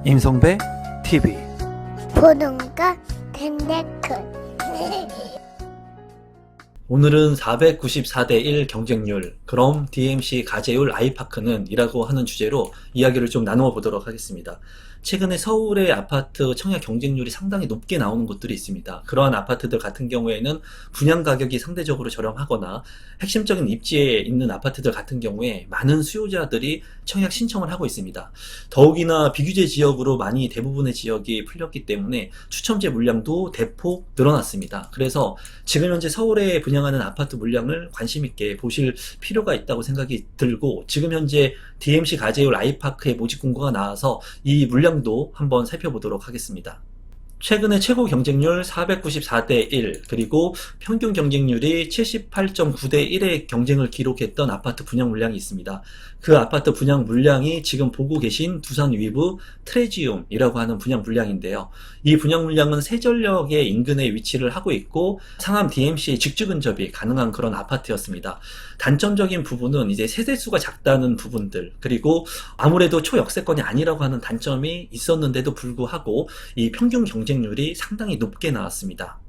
임성배 TV. 보는가 덴데크. 오늘은 494대 1 경쟁률, 그럼 DMC 가제율 아이파크는 이라고 하는 주제로 이야기를 좀 나누어 보도록 하겠습니다. 최근에 서울의 아파트 청약 경쟁률이 상당히 높게 나오는 곳들이 있습니다. 그러한 아파트들 같은 경우에는 분양 가격이 상대적으로 저렴하거나 핵심적인 입지에 있는 아파트들 같은 경우에 많은 수요자들이 청약 신청을 하고 있습니다. 더욱이나 비규제 지역으로 많이 대부분의 지역이 풀렸기 때문에 추첨제 물량도 대폭 늘어났습니다. 그래서 지금 현재 서울에 분양하는 아파트 물량을 관심 있게 보실 필요가 있다고 생각이 들고, 지금 현재 DMC 가제율 아이파크의 모집 공고가 나와서 이 물량도 한번 살펴보도록 하겠습니다. 최근에 최고 경쟁률 494대 1, 그리고 평균 경쟁률이 78.9대 1의 경쟁을 기록했던 아파트 분양 물량이 있습니다. 그 아파트 분양 물량이 지금 보고 계신 두산 위브 트레지움이라고 하는 분양 물량인데요. 이 분양 물량은 세전역의 인근에 위치를 하고 있고 상암 DMC의 직주 근접이 가능한 그런 아파트였습니다. 단점적인 부분은 이제 세대수가 작다는 부분들, 그리고 아무래도 초역세권이 아니라고 하는 단점이 있었는데도 불구하고 이 평균 경쟁률이 상당히 높게 나왔습니다.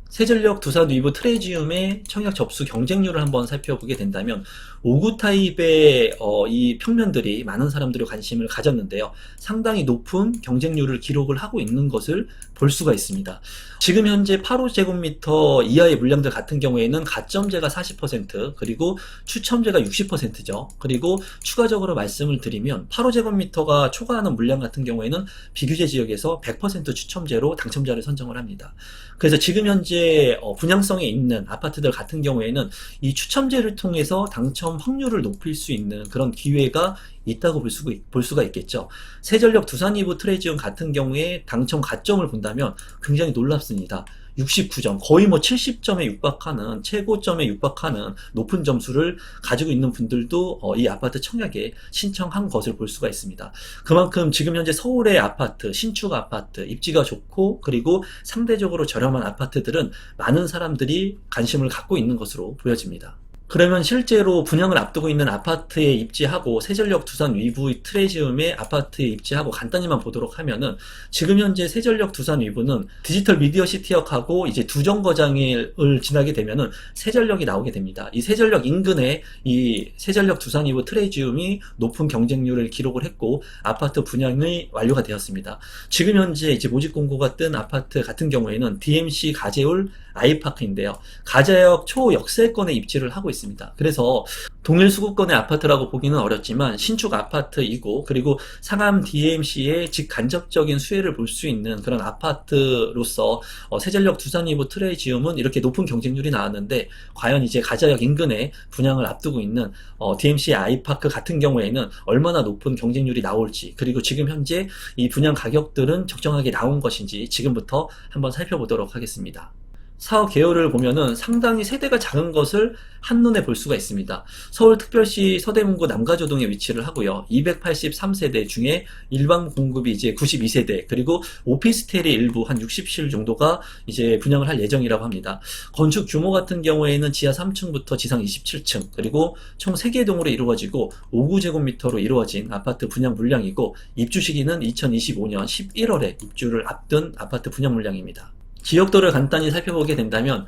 세전력 두산 위브 트레지움의 청약 접수 경쟁률을 한번 살펴보게 된다면 5구 타입의 이 평면들이 많은 사람들이 관심을 가졌는데요. 상당히 높은 경쟁률을 기록을 하고 있는 것을 볼 수가 있습니다. 지금 현재 8호제곱미터 이하의 물량들 같은 경우에는 가점제가 40%, 그리고 추첨제가 60%죠. 그리고 추가적으로 말씀을 드리면 8호제곱미터가 초과하는 물량 같은 경우에는 비규제 지역에서 100% 추첨제로 당첨자를 선정을 합니다. 그래서 지금 현재 분양성에 있는 아파트들 같은 경우에는 이 추첨제를 통해서 당첨 확률을 높일 수 있는 그런 기회가 있다고 볼 수가 있겠죠. 세전력 두산 위브 트레지움 같은 경우에 당첨 가점을 본다면 굉장히 놀랍습니다. 69점, 거의 70점에 육박하는, 최고점에 육박하는 높은 점수를 가지고 있는 분들도 이 아파트 청약에 신청한 것을 볼 수가 있습니다. 그만큼 지금 현재 서울의 아파트, 신축 아파트, 입지가 좋고 그리고 상대적으로 저렴한 아파트들은 많은 사람들이 관심을 갖고 있는 것으로 보여집니다. 그러면 실제로 분양을 앞두고 있는 아파트에 입지하고 세전력 두산 위브 트레지움의 아파트에 입지하고 간단히만 보도록 하면은, 지금 현재 세전력 두산 위브는 디지털 미디어 시티역하고 이제 두 정거장을 지나게 되면은 세전력이 나오게 됩니다. 이 세전력 인근에 이 세전력 두산 위브 트레지움이 높은 경쟁률을 기록을 했고 아파트 분양이 완료가 되었습니다. 지금 현재 이제 모집 공고가 뜬 아파트 같은 경우에는 DMC 가제율 아이파크인데요. 가자역 초역세권에 입지를 하고 있습니다. 그래서 동일 수급권의 아파트라고 보기는 어렵지만 신축 아파트이고, 그리고 상암 DMC의 직간접적인 수혜를 볼 수 있는 그런 아파트로서 세전력 두산 위브 트레지움은 이렇게 높은 경쟁률이 나왔는데, 과연 이제 가자역 인근에 분양을 앞두고 있는 DMC 아이파크 같은 경우에는 얼마나 높은 경쟁률이 나올지, 그리고 지금 현재 이 분양 가격들은 적정하게 나온 것인지 지금부터 한번 살펴보도록 하겠습니다. 사업 개요를 보면은 상당히 세대가 작은 것을 한눈에 볼 수가 있습니다. 서울특별시 서대문구 남가조동에 위치를 하고요. 283세대 중에 일반 공급이 이제 92세대, 그리고 오피스텔이 일부 한 60실 정도가 이제 분양을 할 예정이라고 합니다. 건축 규모 같은 경우에는 지하 3층부터 지상 27층, 그리고 총 3개 동으로 이루어지고 5구제곱미터로 이루어진 아파트 분양 물량이고, 입주 시기는 2025년 11월에 입주를 앞둔 아파트 분양 물량입니다. 지역도를 간단히 살펴보게 된다면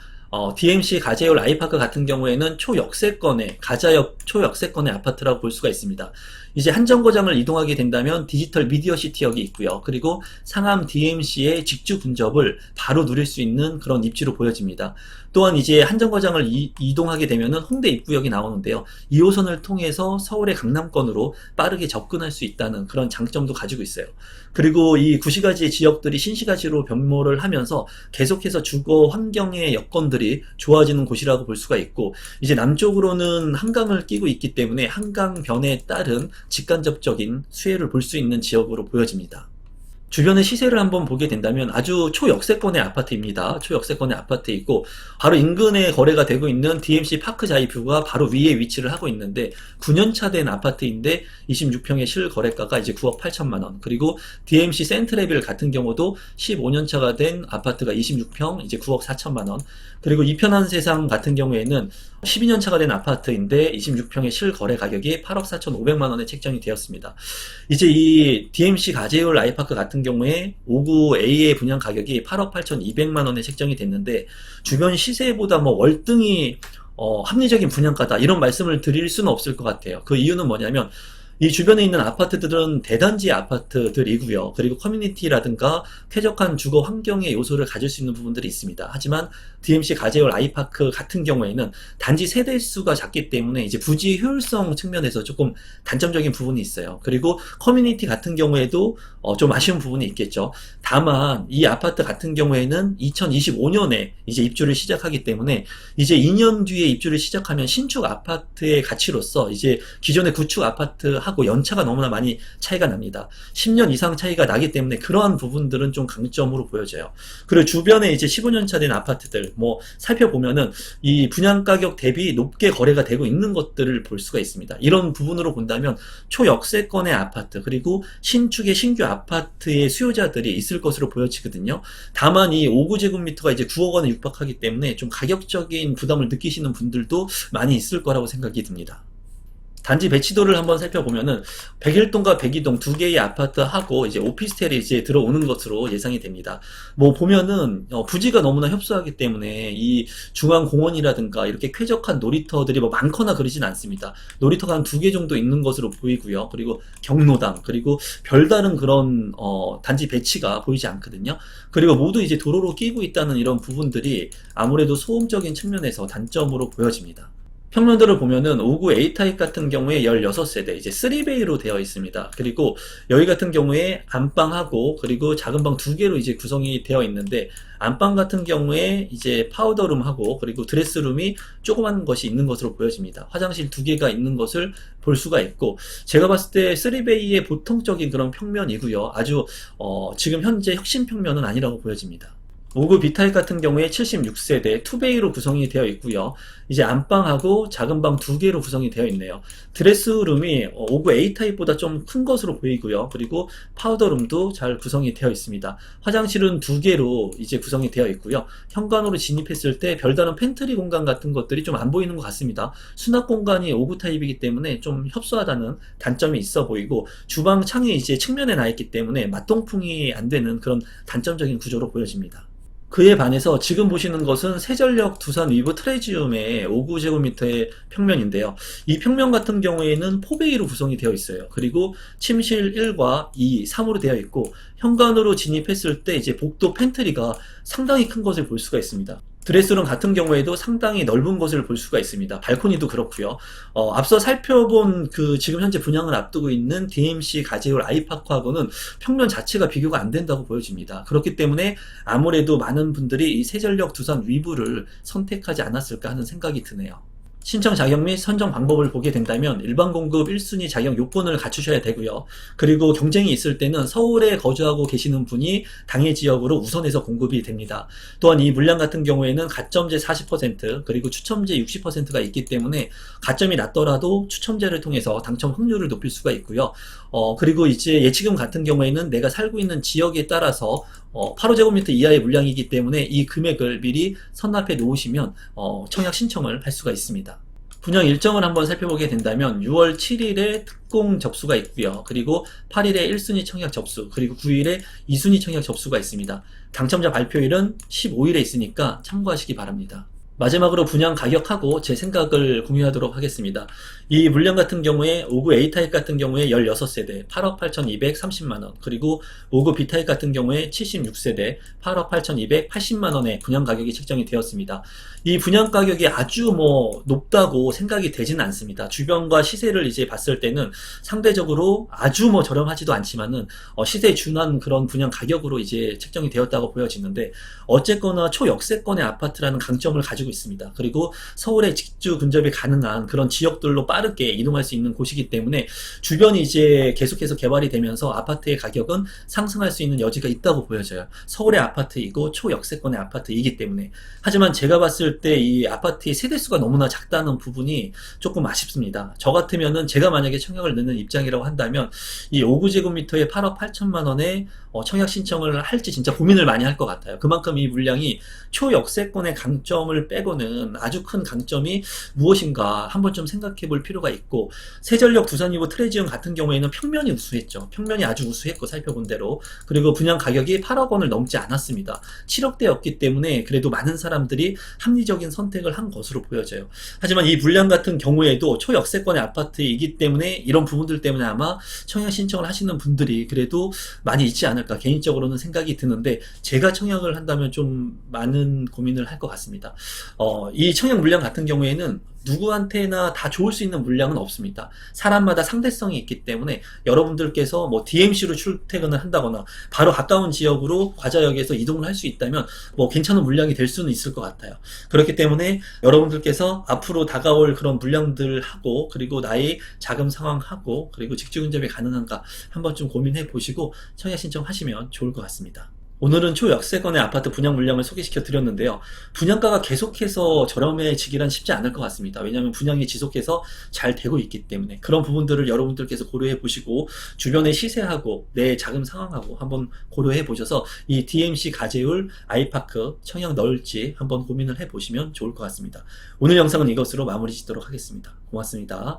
DMC 가제율 아이파크 같은 경우에는 초역세권의 가자역 초역세권의 아파트라고 볼 수가 있습니다. 이제 한 정거장을 이동하게 된다면 디지털 미디어 시티역이 있고요. 그리고 상암 DMC의 직주 근접을 바로 누릴 수 있는 그런 입지로 보여집니다. 또한 이제 한 정거장을 이동하게 되면은 홍대 입구역이 나오는데요. 2호선을 통해서 서울의 강남권으로 빠르게 접근할 수 있다는 그런 장점도 가지고 있어요. 그리고 이 구시가지의 지역들이 신시가지로 변모를 하면서 계속해서 주거 환경의 여건들이 좋아지는 곳이라고 볼 수가 있고, 이제 남쪽으로는 한강을 끼고 있기 때문에 한강 변에 따른 직간접적인 수혜를 볼 수 있는 지역으로 보여집니다. 주변의 시세를 한번 보게 된다면 아주 초역세권의 아파트입니다. 초역세권의 아파트에 있고 바로 인근에 거래가 되고 있는 DMC 파크 자이뷰가 바로 위에 위치를 하고 있는데 9년차 된 아파트인데 26평의 실거래가가 이제 9억 8천만 원. 그리고 DMC 센트레빌 같은 경우도 15년차가 된 아파트가 26평 이제 9억 4천만 원. 그리고 이편한 세상 같은 경우에는 12년 차가 된 아파트인데 26평의 실거래 가격이 8억 4,500만 원에 책정이 되었습니다. 이제 이 DMC 가제율 아이파크 같은 경우에 59A의 분양 가격이 8억 8,200만 원에 책정이 됐는데 주변 시세보다 뭐 월등히 합리적인 분양가다 이런 말씀을 드릴 수는 없을 것 같아요. 그 이유는 뭐냐면 이 주변에 있는 아파트들은 대단지 아파트들이고요. 그리고 커뮤니티라든가 쾌적한 주거 환경의 요소를 가질 수 있는 부분들이 있습니다. 하지만 DMC 가제율 아이파크 같은 경우에는 단지 세대수가 작기 때문에 이제 부지 효율성 측면에서 조금 단점적인 부분이 있어요. 그리고 커뮤니티 같은 경우에도 좀 아쉬운 부분이 있겠죠. 다만 이 아파트 같은 경우에는 2025년에 이제 입주를 시작하기 때문에 이제 2년 뒤에 입주를 시작하면 신축 아파트의 가치로서 이제 기존의 구축 아파트하고 연차가 너무나 많이 차이가 납니다. 10년 이상 차이가 나기 때문에 그러한 부분들은 좀 강점으로 보여져요. 그리고 주변에 이제 15년 차 된 아파트들 뭐 살펴보면은 이 분양 가격 대비 높게 거래가 되고 있는 것들을 볼 수가 있습니다. 이런 부분으로 본다면 초역세권의 아파트 그리고 신축의 신규 아파트의 수요자들이 있을 것으로 보여지거든요. 다만 이 5구제곱미터가 이제 9억 원에 육박하기 때문에 좀 가격적인 부담을 느끼시는 분들도 많이 있을 거라고 생각이 듭니다. 단지 배치도를 한번 살펴보면은 101동과 102동 두 개의 아파트하고 이제 오피스텔이 이제 들어오는 것으로 예상이 됩니다. 뭐 보면은 부지가 너무나 협소하기 때문에 이 중앙 공원이라든가 이렇게 쾌적한 놀이터들이 뭐 많거나 그러진 않습니다. 놀이터가 한 2개 정도 있는 것으로 보이고요. 그리고 경로당 그리고 별다른 그런 단지 배치가 보이지 않거든요. 그리고 모두 이제 도로로 끼고 있다는 이런 부분들이 아무래도 소음적인 측면에서 단점으로 보여집니다. 평면도를 보면은 59 A타입 같은 경우에 16세대, 이제 3베이로 되어 있습니다. 그리고 여기 같은 경우에 안방하고 그리고 작은 방 2개로 이제 구성이 되어 있는데 안방 같은 경우에 이제 파우더룸하고 그리고 드레스룸이 조그만 것이 있는 것으로 보여집니다. 화장실 2개가 있는 것을 볼 수가 있고 제가 봤을 때 3베이의 보통적인 그런 평면이고요. 아주 지금 현재 혁신 평면은 아니라고 보여집니다. 59 B타입 같은 경우에 76세대 2베이로 구성이 되어 있고요. 이제 안방하고 작은 방 2개로 구성이 되어 있네요. 드레스룸이 59 A타입보다 좀 큰 것으로 보이고요. 그리고 파우더룸도 잘 구성이 되어 있습니다. 화장실은 2개로 이제 구성이 되어 있고요. 현관으로 진입했을 때 별다른 팬트리 공간 같은 것들이 좀 안 보이는 것 같습니다. 수납 공간이 59 타입이기 때문에 좀 협소하다는 단점이 있어 보이고 주방 창이 이제 측면에 나 있기 때문에 맞동풍이 안 되는 그런 단점적인 구조로 보여집니다. 그에 반해서 지금 보시는 것은 세전력 두산 위브 트레지움의 59제곱미터의 평면인데요. 이 평면 같은 경우에는 4베이로 구성이 되어 있어요. 그리고 침실 1과 2, 3으로 되어 있고 현관으로 진입했을 때 이제 복도 팬트리가 상당히 큰 것을 볼 수가 있습니다. 드레스룸 같은 경우에도 상당히 넓은 것을 볼 수가 있습니다. 발코니도 그렇고요. 앞서 살펴본 그 지금 현재 분양을 앞두고 있는 DMC 가제율 아이파크하고는 평면 자체가 비교가 안 된다고 보여집니다. 그렇기 때문에 아무래도 많은 분들이 이 세전력 두산 위브를 선택하지 않았을까 하는 생각이 드네요. 신청 자격 및 선정 방법을 보게 된다면 일반 공급 1순위 자격 요건을 갖추셔야 되고요. 그리고 경쟁이 있을 때는 서울에 거주하고 계시는 분이 당해 지역으로 우선해서 공급이 됩니다. 또한 이 물량 같은 경우에는 가점제 40% 그리고 추첨제 60%가 있기 때문에 가점이 낮더라도 추첨제를 통해서 당첨 확률을 높일 수가 있고요. 그리고 이제 예치금 같은 경우에는 내가 살고 있는 지역에 따라서 8호제곱미터 이하의 물량이기 때문에 이 금액을 미리 선납해 놓으시면 청약 신청을 할 수가 있습니다. 분양 일정을 한번 살펴보게 된다면 6월 7일에 특공 접수가 있고요. 그리고 8일에 1순위 청약 접수, 그리고 9일에 2순위 청약 접수가 있습니다. 당첨자 발표일은 15일에 있으니까 참고하시기 바랍니다. 마지막으로 분양 가격하고 제 생각을 공유하도록 하겠습니다. 이 물량 같은 경우에 59 A타입 같은 경우에 16세대 8억 8,230만원 그리고 59 B타입 같은 경우에 76세대 8억 8,280만원의 분양 가격이 책정이 되었습니다. 이 분양 가격이 아주 높다고 생각이 되지는 않습니다. 주변과 시세를 이제 봤을 때는 상대적으로 아주 저렴하지도 않지만은 시세에 준한 그런 분양 가격으로 이제 책정이 되었다고 보여지는데 어쨌거나 초역세권의 아파트라는 강점을 가지고 있습니다. 그리고 서울에 직주 근접이 가능한 그런 지역들로 빠르게 이동할 수 있는 곳이기 때문에 주변이 이제 계속해서 개발이 되면서 아파트의 가격은 상승할 수 있는 여지가 있다고 보여져요. 서울의 아파트이고 초역세권의 아파트이기 때문에. 하지만 제가 봤을 때 이 아파트의 세대수가 너무나 작다는 부분이 조금 아쉽습니다. 저 같으면은 제가 만약에 청약을 넣는 입장이라고 한다면 이 5구제곱미터에 8억 8천만 원에 청약 신청을 할지 진짜 고민을 많이 할 것 같아요. 그만큼 이 물량이 초역세권의 강점을 빼고는 아주 큰 강점이 무엇인가 한번 좀 생각해 볼 필요가 있고, 세전력 두산유보 트레지움 같은 경우에는 평면이 우수했죠. 평면이 아주 우수했고 살펴본 대로. 그리고 분양 가격이 8억 원을 넘지 않았습니다. 7억대였기 때문에 그래도 많은 사람들이 합리적인 선택을 한 것으로 보여져요. 하지만 이 물량 같은 경우에도 초역세권의 아파트이기 때문에 이런 부분들 때문에 아마 청약 신청을 하시는 분들이 그래도 많이 있지 않을까 개인적으로는 생각이 드는데, 제가 청약을 한다면 좀 많은 고민을 할 것 같습니다. 이 청약 물량 같은 경우에는 누구한테나 다 좋을 수 있는 물량은 없습니다. 사람마다 상대성이 있기 때문에 여러분들께서 뭐 DMC로 출퇴근을 한다거나 바로 가까운 지역으로 과자역에서 이동을 할 수 있다면 뭐 괜찮은 물량이 될 수는 있을 것 같아요. 그렇기 때문에 여러분들께서 앞으로 다가올 그런 물량들하고, 그리고 나의 자금 상황하고, 그리고 직주 근접이 가능한가 한번 좀 고민해 보시고 청약 신청하시면 좋을 것 같습니다. 오늘은 초역세권의 아파트 분양 물량을 소개시켜 드렸는데요. 분양가가 계속해서 저렴해지기란 쉽지 않을 것 같습니다. 왜냐하면 분양이 지속해서 잘 되고 있기 때문에 그런 부분들을 여러분들께서 고려해 보시고 주변의 시세하고 내 자금 상황하고 한번 고려해 보셔서 이 DMC 가재울 아이파크 청약 넣을지 한번 고민을 해 보시면 좋을 것 같습니다. 오늘 영상은 이것으로 마무리 짓도록 하겠습니다. 고맙습니다.